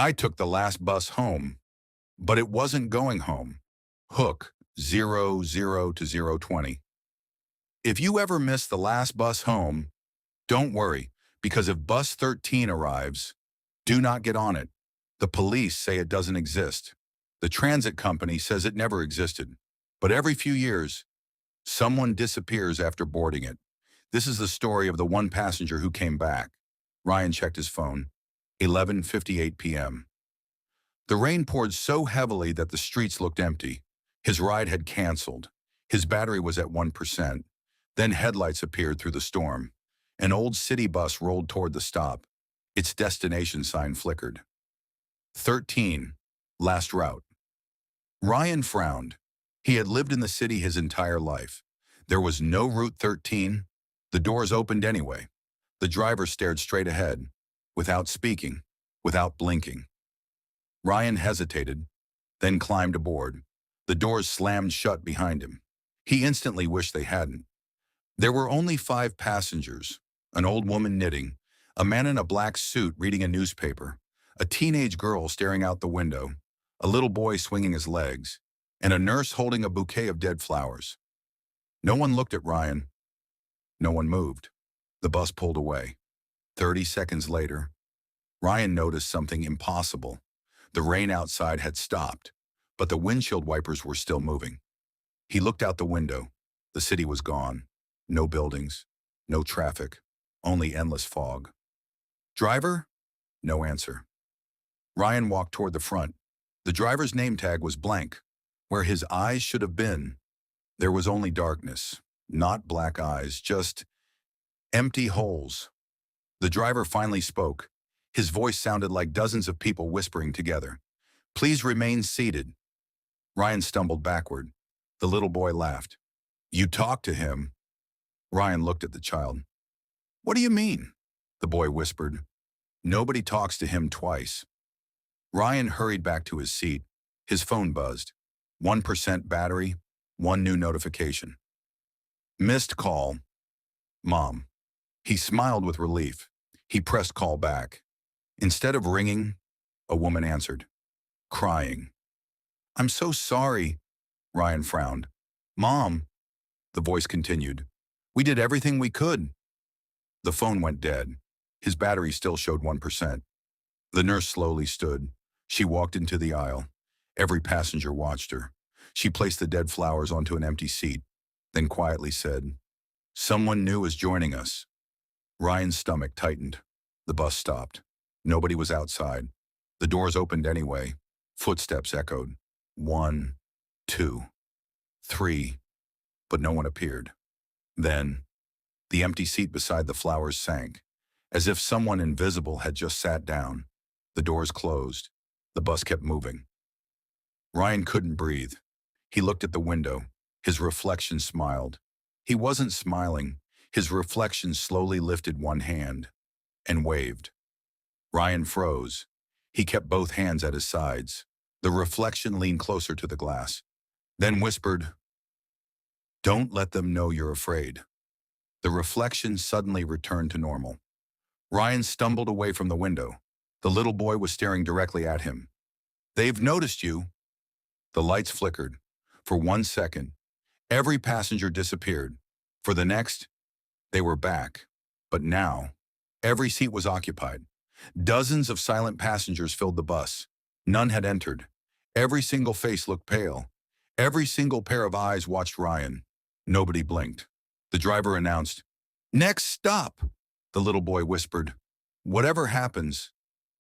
I took the last bus home, but it wasn't going home. Hook 00 to 020. If you ever miss the last bus home, don't worry, because if bus 13 arrives, do not get on it. The police say it doesn't exist. The transit company says it never existed. But every few years, someone disappears after boarding it. This is the story of the one passenger who came back. Ryan checked his phone. 11:58 p.m. The rain poured so heavily that the streets looked empty. His ride had canceled. His battery was at 1%. Then headlights appeared through the storm. An old city bus rolled toward the stop. Its destination sign flickered. 13. Last route. Ryan frowned. He had lived in the city his entire life. There was no Route 13. The doors opened anyway. The driver stared straight ahead, without speaking, without blinking. Ryan hesitated, then climbed aboard. The doors slammed shut behind him. He instantly wished they hadn't. There were only 5 passengers: an old woman knitting, a man in a black suit reading a newspaper, a teenage girl staring out the window, a little boy swinging his legs, and a nurse holding a bouquet of dead flowers. No one looked at Ryan. No one moved. The bus pulled away. 30 seconds later, Ryan noticed something impossible. The rain outside had stopped, but the windshield wipers were still moving. He looked out the window. The city was gone. No buildings, no traffic, only endless fog. Driver? No answer. Ryan walked toward the front. The driver's name tag was blank. Where his eyes should have been, there was only darkness. Not black eyes, just empty holes. The driver finally spoke. His voice sounded like dozens of people whispering together. Please remain seated. Ryan stumbled backward. The little boy laughed. You talked to him? Ryan looked at the child. What do you mean? The boy whispered. Nobody talks to him twice. Ryan hurried back to his seat. His phone buzzed. 1% battery, 1 new notification. Missed call. Mom. He smiled with relief. He pressed call back. Instead of ringing, a woman answered, crying. I'm so sorry, Ryan frowned. Mom, the voice continued. We did everything we could. The phone went dead. His battery still showed 1%. The nurse slowly stood. She walked into the aisle. Every passenger watched her. She placed the dead flowers onto an empty seat, then quietly said, Someone new is joining us. Ryan's stomach tightened. The bus stopped. Nobody was outside. The doors opened anyway. Footsteps echoed. 1, 2, 3, but no one appeared. Then, the empty seat beside the flowers sank, as if someone invisible had just sat down. The doors closed. The bus kept moving. Ryan couldn't breathe. He looked at the window. His reflection smiled. He wasn't smiling. His reflection slowly lifted one hand and waved. Ryan froze. He kept both hands at his sides. The reflection leaned closer to the glass, then whispered, Don't let them know you're afraid. The reflection suddenly returned to normal. Ryan stumbled away from the window. The little boy was staring directly at him. They've noticed you. The lights flickered. For 1 second, every passenger disappeared. For the next, they were back. But now, every seat was occupied. Dozens of silent passengers filled the bus. None had entered. Every single face looked pale. Every single pair of eyes watched Ryan. Nobody blinked. The driver announced, Next stop. The little boy whispered, Whatever happens,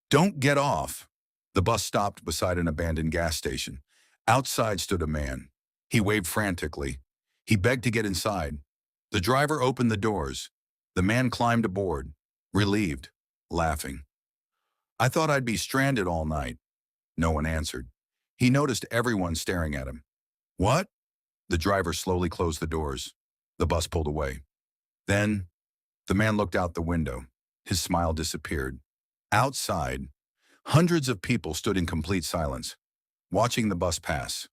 don't get off. The bus stopped beside an abandoned gas station. Outside stood a man. He waved frantically. He begged to get inside. The driver opened the doors. The man climbed aboard, relieved, laughing. I thought I'd be stranded all night. No one answered. He noticed everyone staring at him. What? The driver slowly closed the doors. The bus pulled away. Then, the man looked out the window. His smile disappeared. Outside, hundreds of people stood in complete silence, watching the bus pass.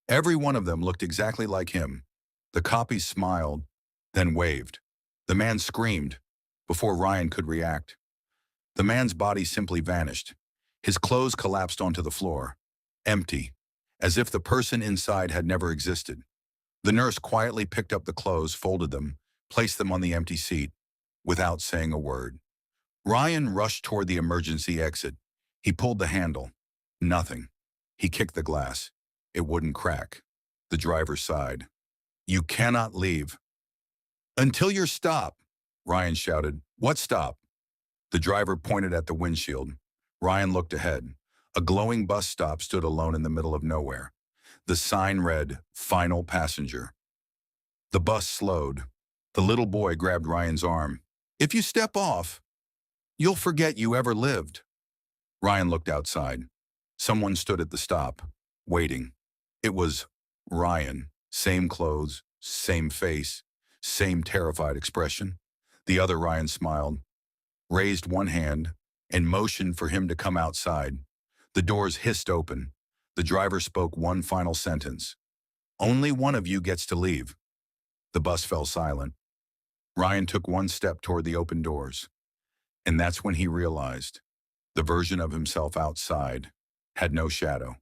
Every one of them looked exactly like him. The copies smiled, then waved. The man screamed before Ryan could react. The man's body simply vanished. His clothes collapsed onto the floor, empty, as if the person inside had never existed. The nurse quietly picked up the clothes, folded them, placed them on the empty seat, without saying a word. Ryan rushed toward the emergency exit. He pulled the handle. Nothing. He kicked the glass. It wouldn't crack. The driver sighed. "You cannot leave." "Until you're stopped," Ryan shouted. "What stop?" The driver pointed at the windshield. Ryan looked ahead. A glowing bus stop stood alone in the middle of nowhere. The sign read, "Final passenger." The bus slowed. The little boy grabbed Ryan's arm. "If you step off, you'll forget you ever lived." Ryan looked outside. Someone stood at the stop, waiting. It was Ryan. Same clothes, same face, same terrified expression. The other Ryan smiled, raised one hand, and motioned for him to come outside. The doors hissed open. The driver spoke one final sentence. "Only one of you gets to leave." The bus fell silent. Ryan took one step toward the open doors. And that's when he realized the version of himself outside had no shadow.